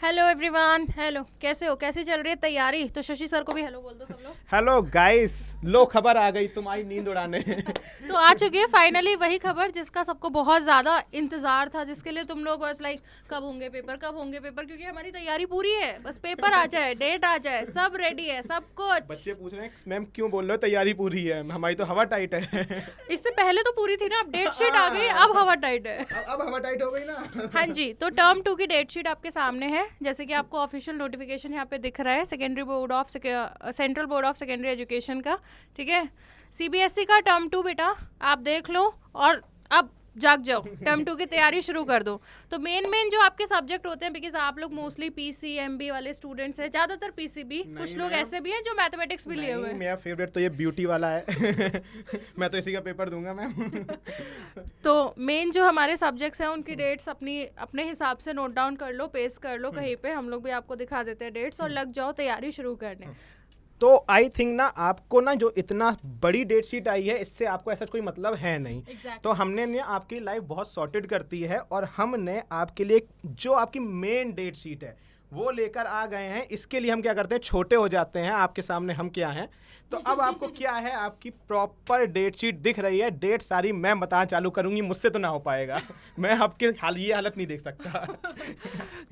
Hello everyone. Hello, कैसे हो? कैसी चल रही है तैयारी? तो शशि सर को भी हेलो बोल दो सब लोग। हेलो गाइस, लो खबर आ गई तुम्हारी नींद उड़ाने। तो आ चुकी है फाइनली वही खबर जिसका सबको बहुत ज़्यादा इंतजार था, जिसके लिए तुम लोग बस लाइक कब होंगे पेपर, कब होंगे पेपर, क्योंकि हमारी तैयारी पूरी है। बस पेपर आ जाए, डेट आ जाए, सब रेडी है, सब कुछ। बच्चे पूछ रहे हैं मैम क्यों बोल रहे हो तैयारी पूरी है, हमारी तो हवा टाइट है। इससे पहले तो पूरी थी ना, अब डेट शीट आ गई, अब हवा टाइट है। अब हवा टाइट हो गई ना। हाँ जी, तो टर्म 2 की डेट शीट आपके सामने है, जैसे कि आपको ऑफिशियल नोटिफिकेशन यहाँ पे दिख रहा है central board of secondary education का। ठीक है, सीबीएसई का टर्म 2 बेटा आप देख लो और अब जाग जाओ, टर्म 2 की तैयारी शुरू कर दो। तो मेन जो आपके सब्जेक्ट होते हैं, बिकॉज आप लोग मोस्टली पीसीएमबी वाले स्टूडेंट्स हैं, ज़्यादातर पीसीबी, कुछ लोग ऐसे भी हैं जो मैथमेटिक्स भी लिए हुए हैं। मेरा फेवरेट तो ये ब्यूटी वाला है। मैं तो इसी का पेपर दूंगा मैम। तो मेन जो हमारे सब्जेक्ट्स हैं उनकी डेट्स अपने हिसाब से नोट डाउन कर लो, पेस्ट कर लो कहीं पे, हम लोग भी आपको दिखा देते हैं डेट्स, और लग जाओ तैयारी शुरू करने। तो आई थिंक ना आपको ना जो इतना बड़ी डेट शीट आई है इससे आपको ऐसा कोई मतलब है नहीं। Exactly. तो हमने ने आपकी लाइफ बहुत सॉर्टेड करती है और हमने आपके लिए जो आपकी मेन डेट शीट है वो लेकर आ गए हैं। इसके लिए हम क्या करते हैं, छोटे हो जाते हैं आपके सामने हम क्या हैं। तो अब आपको क्या है, आपकी प्रॉपर डेट शीट दिख रही है। डेट सारी मैं बताना चालू करूंगी, मुझसे तो ना हो पाएगा। मैं आपके ये हालत नहीं देख सकता।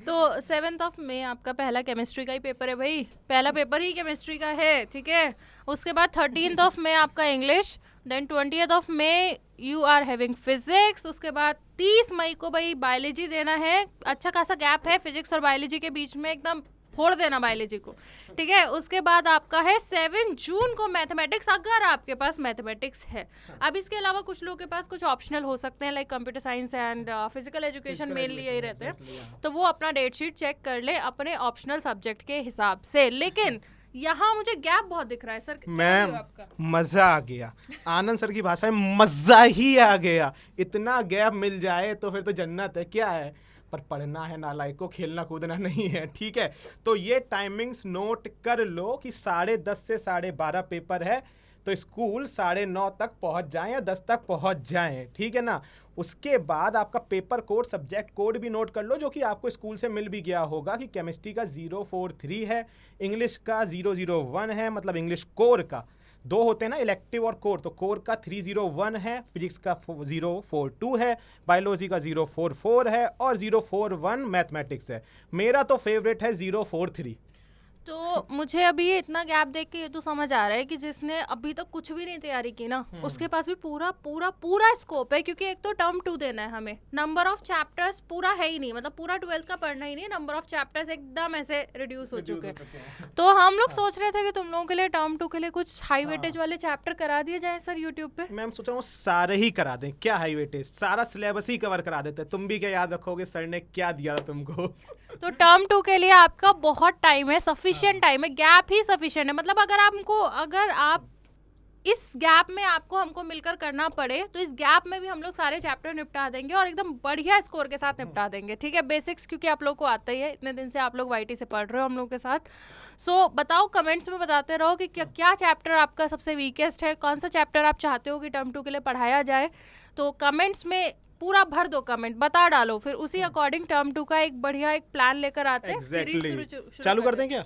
तो 7 मई आपका पहला केमिस्ट्री का ही पेपर है भाई, पहला पेपर ही केमिस्ट्री का है। ठीक है, उसके बाद 13 मई आपका English, then 20 May you are having physics, उसके बाद 30 मई को भाई बायोलॉजी देना है। अच्छा खासा गैप है फिजिक्स और बायोलॉजी के बीच में, एकदम फोड़ देना बायोलॉजी को। ठीक है, उसके बाद आपका है 7 जून को मैथमेटिक्स, अगर आपके पास मैथमेटिक्स है। अब इसके अलावा कुछ लोगों के पास कुछ ऑप्शनल हो सकते हैं, like computer science and physical education mainly यही रहते हैं। तो वो अपना डेट शीट चेक कर ले अपने ऑप्शनल सब्जेक्ट के हिसाब से। लेकिन यहाँ मुझे गैप बहुत दिख रहा है सर, मैम मजा आ गया। आनंद सर की भाषा में मजा ही आ गया। इतना गैप मिल जाए तो फिर तो जन्नत है। क्या है, पर पढ़ना है नालायक को, खेलना कूदना नहीं है। ठीक है, तो ये टाइमिंग्स नोट कर लो कि 10:30 से 12:30 पेपर है। तो स्कूल 9:30 तक पहुंच जाएं या 10 तक पहुंच जाएं। ठीक है ना। उसके बाद आपका पेपर कोड, सब्जेक्ट कोड भी नोट कर लो, जो कि आपको स्कूल से मिल भी गया होगा कि केमिस्ट्री का 043 है, इंग्लिश का 001 है, मतलब इंग्लिश कोर का 2 होते हैं ना, इलेक्टिव और कोर। तो कोर का 301 है, फिजिक्स का 042 है, बायोलॉजी का 044 है और 041 मैथमेटिक्स है। मेरा तो फेवरेट है 043। तो मुझे अभी ये इतना गैप देख के ये तो समझ आ रहा है कि जिसने अभी तक कुछ भी नहीं तैयारी की ना, उसके पास भी पूरा पूरा पूरा स्कोप है। क्योंकि एक तो टर्म 2 देना है हमें, नंबर ऑफ चैप्टर्स पूरा है ही नहीं, मतलब पूरा 12th का पढ़ना ही नहीं, नंबर ऑफ चैप्टर्स एकदम ऐसे रिड्यूस हो चुके हैं। तो हम लोग सोच रहे थे कि तुम लोगों के लिए टर्म 2 के लिए कुछ हाई वेटेज वाले चैप्टर करा दिए जाए सर यूट्यूब पे। मैम सोच रहा हूँ सारे ही करा दें। क्या हाई वेटेज, सारा सिलेबस ही कवर करा देते। तुम भी क्या याद रखोगे सर ने क्या दिया था तुमको। तो टर्म 2 के लिए आपका बहुत टाइम है, सफिशिएंट टाइम है, गैप ही सफिशिएंट है। मतलब अगर आप इस गैप में आपको हमको मिलकर करना पड़े तो इस गैप में भी हम लोग सारे चैप्टर निपटा देंगे और एकदम बढ़िया स्कोर के साथ निपटा देंगे। ठीक है, बेसिक्स क्योंकि आप लोग को आता ही है, इतने दिन से आप लोग वाईटी से पढ़ रहे हो हम लोग के साथ। सो बताओ, कमेंट्स में बताते रहो कि क्या चैप्टर आपका सबसे वीकेस्ट है, कौन सा चैप्टर आप चाहते हो कि टर्म 2 के लिए पढ़ाया जाए। तो कमेंट्स में पूरा भर दो, कमेंट बता डालो, फिर उसी अकॉर्डिंग टर्म 2 का एक बढ़िया एक प्लान लेकर आते हैं। सीरीज चालू कर दें क्या,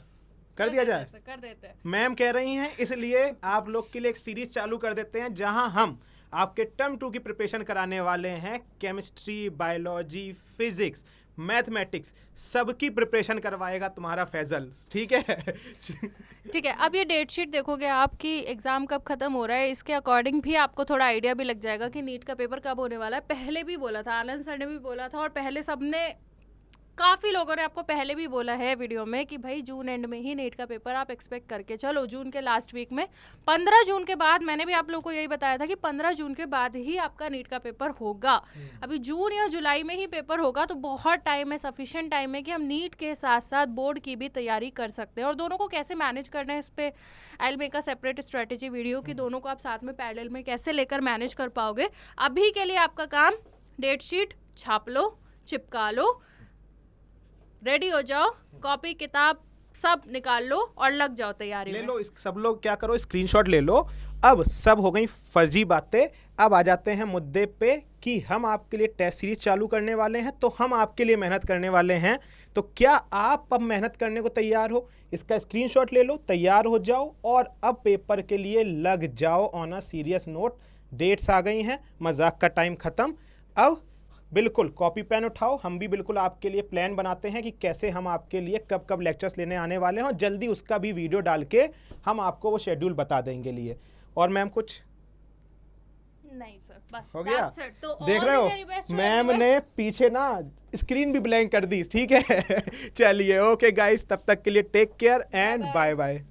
कर दिया जाए? कर देते हैं। मैम कह रही हैं, इसलिए आप लोग के लिए एक सीरीज चालू कर देते हैं जहां हम आपके टर्म 2 की प्रिपरेशन कराने वाले हैं। केमिस्ट्री, बायोलॉजी, फिजिक्स, मैथमेटिक्स सबकी प्रिपरेशन करवाएगा तुम्हारा फैजल। ठीक है। ठीक है, अब ये डेट शीट देखोगे आपकी एग्जाम कब खत्म हो रहा है, इसके अकॉर्डिंग भी आपको थोड़ा आइडिया भी लग जाएगा कि नीट का पेपर कब होने वाला है। पहले भी बोला था, आनंद सर ने भी बोला था, और पहले सबने, काफ़ी लोगों ने आपको पहले भी बोला है वीडियो में कि भाई जून एंड में ही नीट का पेपर आप एक्सपेक्ट करके चलो, जून के लास्ट वीक में। 15 जून के बाद मैंने भी आप लोगों को यही बताया था कि 15 जून के बाद ही आपका नीट का पेपर होगा। अभी जून या जुलाई में ही पेपर होगा, तो बहुत टाइम है, सफिशिएंट टाइम है कि हम नीट के साथ साथ बोर्ड की भी तैयारी कर सकते हैं। और दोनों को कैसे मैनेज करना है, इस पर I will make a separate strategy video कि दोनों को आप साथ में पैरेलल में कैसे लेकर मैनेज कर पाओगे। अभी के लिए आपका काम, डेट शीट छाप लो, चिपका लो, रेडी हो जाओ, कॉपी किताब सब निकाल लो और लग जाओ तैयारी ले में। लो, सब लोग क्या करो, स्क्रीनशॉट ले लो। अब सब हो गई फर्जी बातें, अब आ जाते हैं मुद्दे पे कि हम आपके लिए टेस्ट सीरीज चालू करने वाले हैं, तो हम आपके लिए मेहनत करने वाले हैं। तो क्या आप अब मेहनत करने को तैयार हो? इसका स्क्रीनशॉट ले लो, तैयार हो जाओ और अब पेपर के लिए लग जाओ on a serious note. Dates आ गई हैं, मजाक का टाइम ख़त्म। अब बिल्कुल कॉपी पेन उठाओ, हम भी बिल्कुल आपके लिए प्लान बनाते हैं कि कैसे हम आपके लिए कब कब लेक्चर्स लेने आने वाले हैं, और जल्दी उसका भी वीडियो डाल के हम आपको वो शेड्यूल बता देंगे लिए। और मैम कुछ नहीं सर, बस हो गया? that's it. तो देख all रहे the हो very best to ma'am everyone. ने पीछे ना स्क्रीन भी ब्लैंक कर दी, ठीक है। चलिए ओके गाइस, तब तक के लिए take care and Bye-bye. Bye bye.